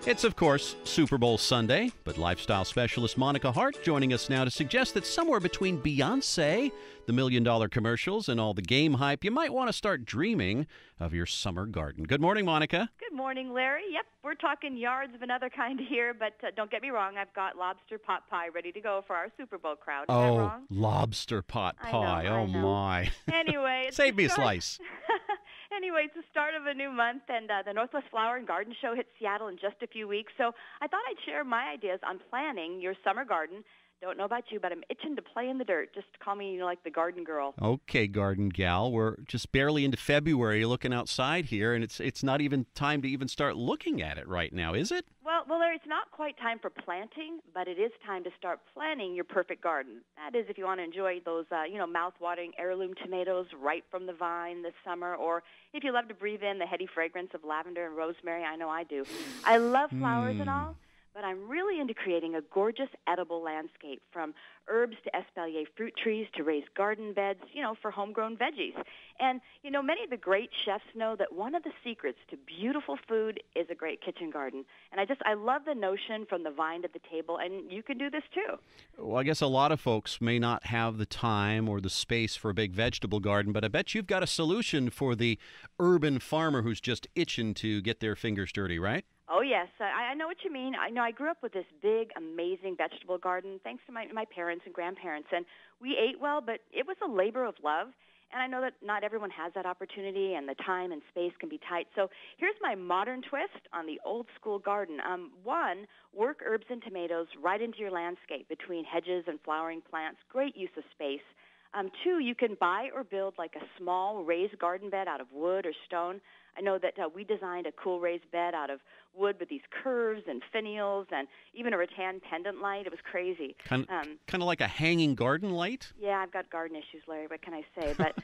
It's, of course, Super Bowl Sunday, but lifestyle specialist Monica Hart joining us now to suggest that somewhere between Beyoncé, the $1 Million commercials, and all the game hype, you might want to start dreaming of your summer garden. Good morning, Monica. Good morning, Larry. Yep, we're talking yards of another kind here, but don't get me wrong, I've got lobster pot pie ready to go for our Super Bowl crowd. Is that wrong? Lobster pot pie. I know. My. Anyway. Save me a slice. Anyway, it's the start of a new month, and the Northwest Flower and Garden Show hits Seattle in just a few weeks. So I thought I'd share my ideas on planning your summer garden. Don't know about you, but I'm itching to play in the dirt. Just call me, like the garden girl. Okay, garden gal. We're just barely into February looking outside here, and it's not even time to even start looking at it right now, is it? Well, Larry, it's not quite time for planting, but it is time to start planning your perfect garden. That is, if you want to enjoy those, mouth-watering heirloom tomatoes right from the vine this summer, or if you love to breathe in the heady fragrance of lavender and rosemary. I know I do. I love flowers and all, but I'm really into creating a gorgeous edible landscape, from herbs to espalier fruit trees to raised garden beds, for homegrown veggies. And, many of the great chefs know that one of the secrets to beautiful food is a great kitchen garden. And I love the notion from the vine to the table, and you can do this too. Well, I guess a lot of folks may not have the time or the space for a big vegetable garden, but I bet you've got a solution for the urban farmer who's just itching to get their fingers dirty, right? Oh, yes. I know what you mean. I grew up with this big, amazing vegetable garden thanks to my parents and grandparents. And we ate well, but it was a labor of love. And I know that not everyone has that opportunity, and the time and space can be tight. So here's my modern twist on the old-school garden. One, work herbs and tomatoes right into your landscape between hedges and flowering plants. Great use of space. Two, you can buy or build like a small raised garden bed out of wood or stone. I know that we designed a cool raised bed out of wood with these curves and finials and even a rattan pendant light. It was crazy. Kind of like a hanging garden light? Yeah, I've got garden issues, Larry. What can I say? But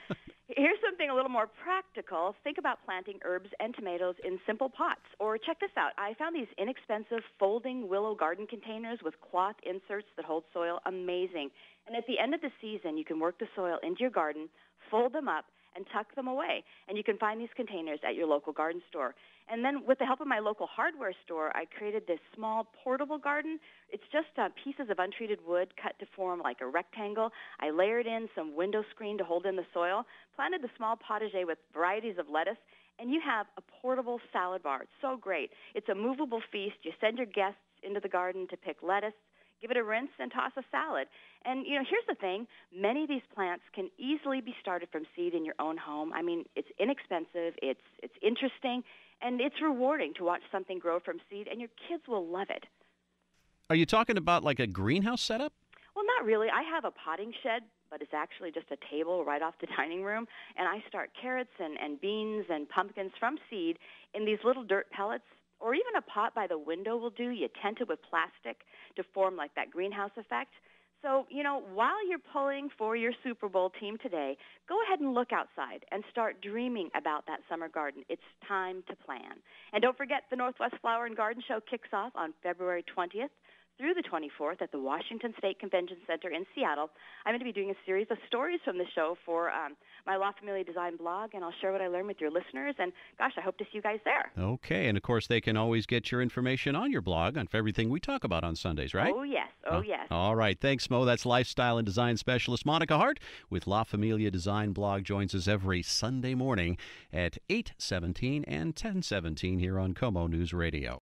here's something a little more practical. Think about planting herbs and tomatoes in simple pots. Or check this out. I found these inexpensive folding willow garden containers with cloth inserts that hold soil. Amazing. And at the end of the season, you can work the soil into your garden, fold them up, and tuck them away. And you can find these containers at your local garden store. And then with the help of my local hardware store, I created this small portable garden. It's just pieces of untreated wood cut to form like a rectangle. I layered in some window screen to hold in the soil, planted the small potager with varieties of lettuce, and you have a portable salad bar. It's so great. It's a movable feast. You send your guests into the garden to pick lettuce, give it a rinse, and toss a salad. And, here's the thing. Many of these plants can easily be started from seed in your own home. I mean, it's inexpensive, it's interesting, and it's rewarding to watch something grow from seed, and your kids will love it. Are you talking about like a greenhouse setup? Well, not really. I have a potting shed, but it's actually just a table right off the dining room, and I start carrots and beans and pumpkins from seed in these little dirt pellets. Or even a pot by the window will do. You tent it with plastic to form like that greenhouse effect. So, while you're pulling for your Super Bowl team today, go ahead and look outside and start dreaming about that summer garden. It's time to plan. And don't forget, the Northwest Flower and Garden Show kicks off on February 20th through the 24th at the Washington State Convention Center in Seattle. I'm going to be doing a series of stories from the show for my La Familia Design blog, and I'll share what I learned with your listeners. And, gosh, I hope to see you guys there. Okay. And, of course, they can always get your information on your blog on everything we talk about on Sundays, right? Oh, yes. Oh, yes. All right. Thanks, Mo. That's lifestyle and design specialist Monica Hart with La Familia Design blog. Joins us every Sunday morning at 8:17 and 10:17 here on KOMO News Radio.